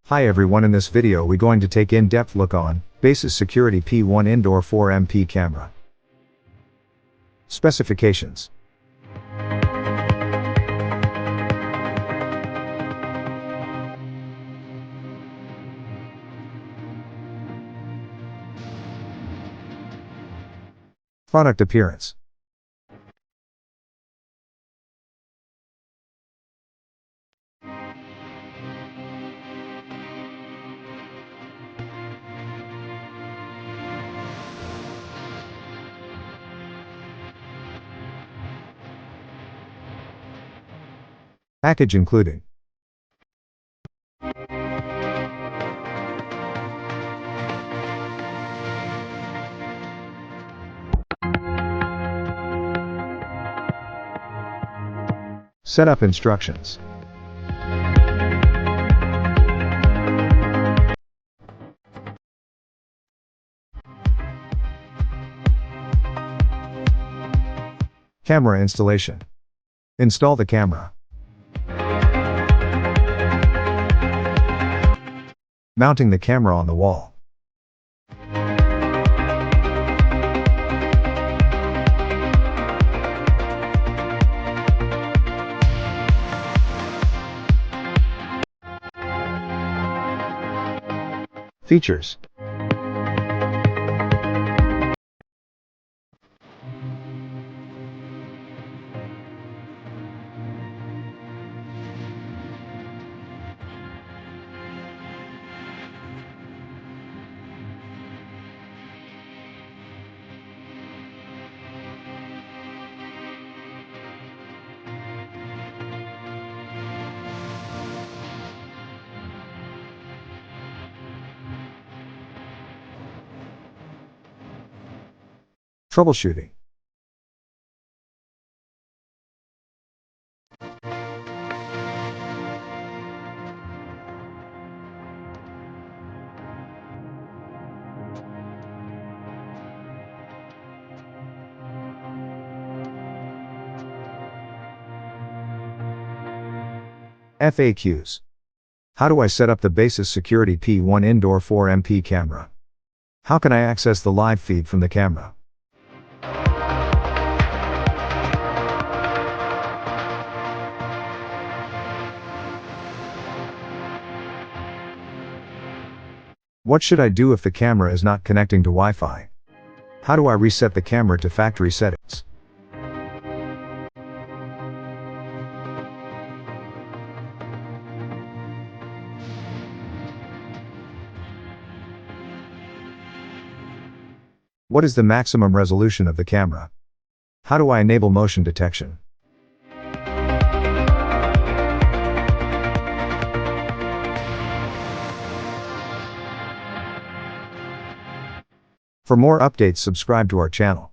Hi everyone, in this video we going to take in-depth look on Baseus Security P1 Indoor 4MP camera. Specifications. Product appearance. Package including setup instructions, camera installation. Install the camera. Mounting the camera on the wall. Features. Troubleshooting. FAQs. How do I set up the Baseus Security P1 Indoor 4MP camera? How can I access the live feed from the camera? What should I do if the camera is not connecting to Wi-Fi? How do I reset the camera to factory settings? What is the maximum resolution of the camera? How do I enable motion detection? For more updates, subscribe to our channel.